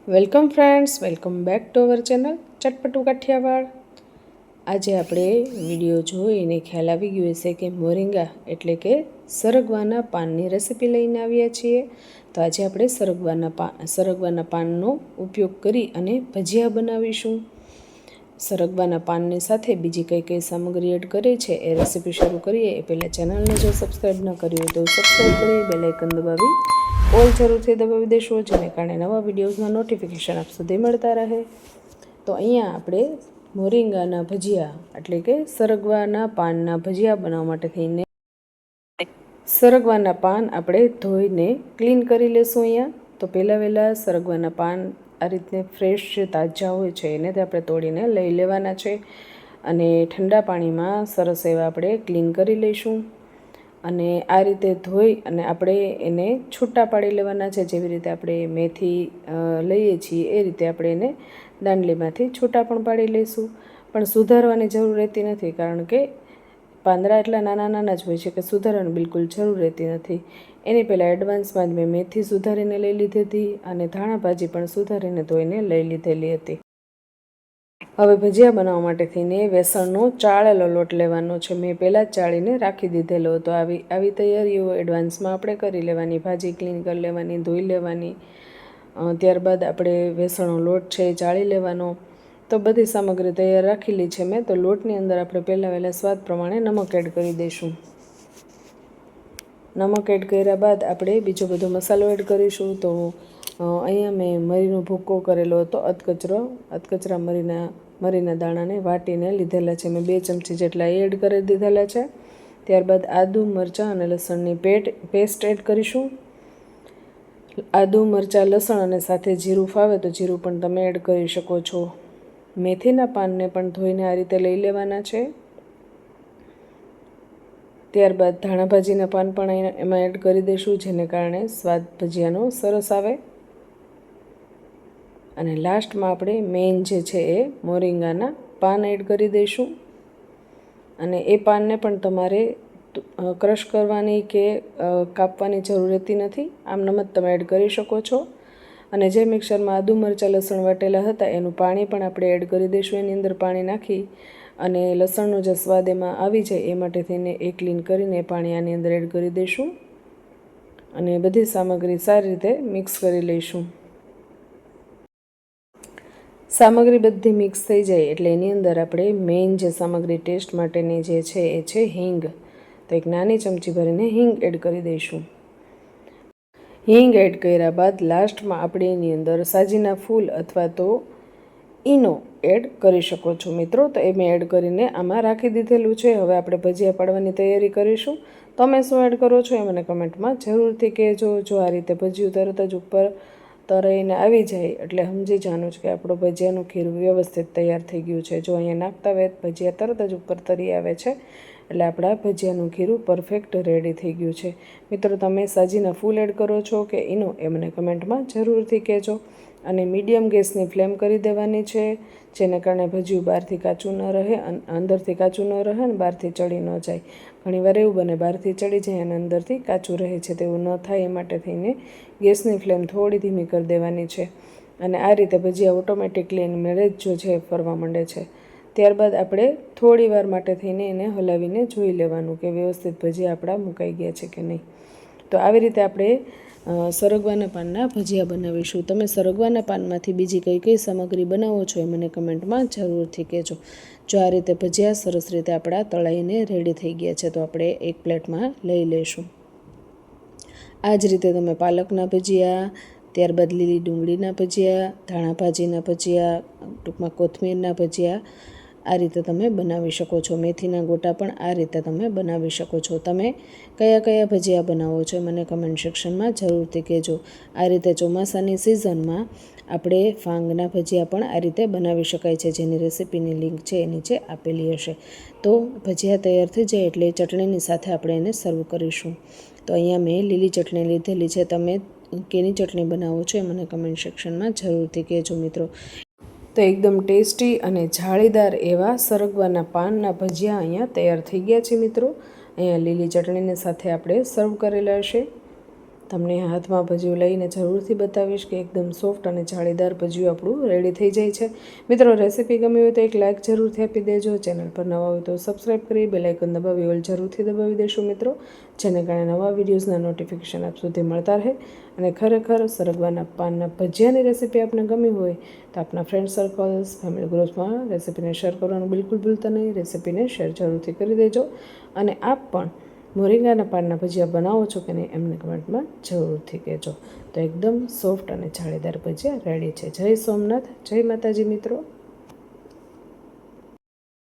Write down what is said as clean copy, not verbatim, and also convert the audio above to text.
Welcome friends, welcome back to our channel ચટપટું કાઠિયાવાડ। આજે આપણે વિડીયો જોઈને ખ્યાલ આવી ગયો હશે કે મોરિંગા એટલે કે સરગવાના પાનની રેસીપી લઈને આવ્યા છીએ। તો આજે આપણે સરગવાના પાનનો ઉપયોગ કરી અને ભજીયા બનાવીશું। સરગવાના પાનની સાથે બીજી કઈ સામગ્રી એડ કરે છે એ રેસીપી શરૂ કરીએ એ પહેલાં ચેનલને જો સબસ્ક્રાઈબ ન કરી હોય તો સબસ્ક્રાઈબ કરી બેલ આઇકન દબાવી ઓલ જરૂરથી દબાવી દેશો, જેને કારણે નવા વિડીયોઝના નોટિફિકેશન આપ સુધી મળતા રહે। તો અહીંયા આપણે મોરિંગાના ભજીયા એટલે કે સરગવાના પાનના ભજીયા બનાવવા માટે થઈને સરગવાના પાન આપણે ધોઈને ક્લીન કરી લેશું। અહીંયા તો પહેલાં સરગવાના પાન આ રીતને ફ્રેશ જે તાજા હોય છે એને તે આપણે તોડીને લઈ લેવાના છે અને ઠંડા પાણીમાં સરસ એવા આપણે ક્લીન કરી લઈશું। અને આ રીતે ધોઈ અને આપણે એને છૂટા પાડી લેવાના છે। જેવી રીતે આપણે મેથી લઈએ છીએ એ રીતે આપણે એને દાંડલીમાંથી છૂટા પણ પાડી લઈશું। પણ સુધારવાની જરૂર રહેતી નથી, કારણ કે પાંદડા એટલા નાના જ હોય છે કે સુધારવાની બિલકુલ જરૂર રહેતી નથી। એની પહેલાં એડવાન્સમાં જ મેં મેથી સુધારીને લઈ લીધી હતી અને ધાણા ભાજી પણ સુધારીને ધોઈને લઈ લીધેલી હતી। હવે ભજીયા બનાવવા માટે થઈને બેસણનો ચાળેલો લોટ લેવાનો છે। મેં પહેલાં જ ચાળીને રાખી દીધેલો હતો। આવી તૈયારીઓ એડવાન્સમાં આપણે કરી લેવાની। ભાજી ક્લીન કરી લેવાની, ધોઈ લેવાની, ત્યારબાદ આપણે બેસણનો લોટ છે એ ચાળી લેવાનો। તો બધી સામગ્રી તૈયાર રાખેલી છે મેં। તો લોટની અંદર આપણે પહેલાં સ્વાદ પ્રમાણે નમક એડ કરી દઈશું। નમક એડ કર્યા બાદ આપણે બીજો બધો મસાલો એડ કરીશું। તો અહીંયા મેં મરીનો ભૂક્કો કરેલો હતો, અધકચરા મરીના દાણાને વાટીને લીધેલા છે મેં 2 ચમચી જેટલા એડ કરી દીધેલા છે। ત્યારબાદ આદુ, મરચાં અને લસણની પેસ્ટ એડ કરીશું। આદુ, મરચાં, લસણ અને સાથે જીરું ફાવે તો જીરું પણ તમે એડ કરી શકો છો। મેથીના પાનને પણ ધોઈને આ રીતે લઈ લેવાના છે। ત્યારબાદ ધાણા ભાજીના પાન પણ એમાં એડ કરી દઈશું, જેને કારણે સ્વાદ ભજીયાનો સરસ આવે। અને લાસ્ટમાં આપણે મેઇન જે છે એ મોરિંગાના પાન એડ કરી દઈશું। અને એ પાનને પણ તમારે ક્રશ કરવાની કે કાપવાની જરૂર રહેતી નથી, આમનામ જ તમે એડ કરી શકો છો। અને જે મિક્સરમાં આદુ, મરચાં, લસણ વાટેલા હતા એનું પાણી પણ આપણે એડ કરી દઈશું। એની અંદર પાણી નાખી અને લસણનો જે સ્વાદ એમાં આવી જાય એ માટે થઈને એ ક્લીન કરીને પાણી આની અંદર એડ કરી દઈશું અને બધી સામગ્રી સારી રીતે મિક્સ કરી લઈશું। સામગ્રી બધી મિક્સ થઈ જાય એટલે એની અંદર આપણે મેઇન જે સામગ્રી ટેસ્ટ માટેની જે છે એ છે હિંગ। તો એક નાની ચમચી ભરીને હિંગ એડ કરી દઈશું। હિંગ એડ કર્યા બાદ લાસ્ટમાં આપણે એની અંદર સાજીના ફૂલ અથવા તો ઈનો એડ કરી શકો છો મિત્રો। તો એ મેં એડ કરીને આમાં રાખી દીધેલું છે। હવે આપણે ભજીયા પાડવાની તૈયારી કરીશું। તમે શું એડ કરો છો એ મને કમેન્ટમાં જરૂરથી કહેજો। જો આ રીતે ભજીયું તરત જ ઉપર તરાઈને આવી જાય એટલે સમજી જવાનું છે કે આપણું ભજીયાનું ખીરું વ્યવસ્થિત તૈયાર થઈ ગયું છે। જો અહીંયા નાખતા વેત ભજીયા તરત જ ઉપર તરી આવે છે એટલે આપણા ભજીયાનું ખીરું પરફેક્ટ રેડી થઈ ગયું છે। મિત્રો, તમે સાજીના ફૂલ એડ કરો છો કે ઈનો એ મને કમેન્ટમાં જરૂરથી કહેજો। અને મીડિયમ ગેસની ફ્લેમ કરી દેવાની છે, જેને કારણે ભજીયું બહારથી કાચું ન રહે અને અંદરથી કાચું ન રહે અને બહારથી ચડી ન જાય। ઘણીવાર એવું બને બહારથી ચડી જાય અને અંદરથી કાચું રહે છે, તેવું ન થાય એ માટે થઈને ગેસની ફ્લેમ થોડી ધીમી કરી દેવાની છે। અને આ રીતે ભજીયા ઓટોમેટિકલી એની મેળે જ જો છે ફરવા માંડે છે। ત્યારબાદ આપણે થોડી વાર માટે થઈને એને હલાવીને જોઈ લેવાનું કે વ્યવસ્થિત ભજીયા આપણા મુકાઈ ગયા છે કે નહીં। તો આવી રીતે આપણે સરગવાના પાનના ભજીયા બનાવીશું। તમે સરગવાના પાનમાંથી બીજી કઈ સામગ્રી બનાવો છો એ મને કમેન્ટમાં જરૂરથી કહેજો। જો આ રીતે ભજીયા સરસ રીતે આપણા તળાઈને રેડી થઈ ગયા છે તો આપણે એક પ્લેટમાં લઈ લઈશું। આ જ રીતે તમે પાલકના ભજીયા, ત્યારબાદ લીલી ડુંગળીના ભજીયા, ધાણા ભાજીના ભજીયા, ટૂંકમાં કોથમીરના ભજીયા આ રીતે તમે બનાવી શકો છો। મેથીના ગોટા પણ આ રીતે તમે બનાવી શકો છો। તમે કયા ભજીયા બનાવો છો મને કમેન્ટ સેક્શનમાં જરૂરથી કહેજો। આ રીતે ચોમાસાની સિઝનમાં આપણે ફાંગના ભજીયા પણ આ રીતે બનાવી શકાય છે, જેની રેસીપીની લિંક છે એ નીચે આપેલી હશે। તો ભજીયા તૈયાર થઈ જાય એટલે ચટણીની સાથે આપણે એને સર્વ કરીશું। તો અહીંયા મેં લીલી ચટણી લીધેલી છે। તમે કેની ચટણી બનાવો છો એ મને કમેન્ટ સેક્શનમાં જરૂરથી કહેજો મિત્રો। તો એકદમ ટેસ્ટી અને જાળીદાર એવા સરગવાના પાનના ભજીયા અહીંયા તૈયાર થઈ ગયા છે મિત્રો। અહીંયા લીલી ચટણીની સાથે આપણે સર્વ કરેલા હશે। તમને હાથમાં ભજીયું લઈને જરૂરથી બતાવીશ કે એકદમ સોફ્ટ અને જાળીદાર ભજીયું આપણું રેડી થઈ જાય છે. મિત્રો, રેસીપી ગમી હોય તો એક લાઇક જરૂરથી આપી દેજો. ચેનલ પર નવા હોય તો સબસ્ક્રાઈબ કરી બેલ આઇકન દબાવી ઓલ જરૂરથી દબાવી દેશો મિત્રો, જેને કારણે નવા વિડીયોઝના નોટિફિકેશન આપ સુધી મળતા રહે. અને ખરેખર સરગવાના પાનના ભજીયાની રેસીપી આપને ગમી હોય તો આપના ફ્રેન્ડ સર્કલ્સ, ફેમિલી ગ્રુપ્સમાં રેસીપીને શેર કરવાનું બિલકુલ ભૂલતા નહીં. રેસીપીને શેર જરૂરથી કરી દેજો. અને આપ પણ મોરિંગાના પાનના ભજીયા બનાવો છો કે નહીં એમને કમેન્ટમાં જરૂરથી કહેજો. તો એકદમ સોફ્ટ અને જાળીદાર ભજીયા રેડી છે. જય સોમનાથ, જય માતાજી મિત્રો.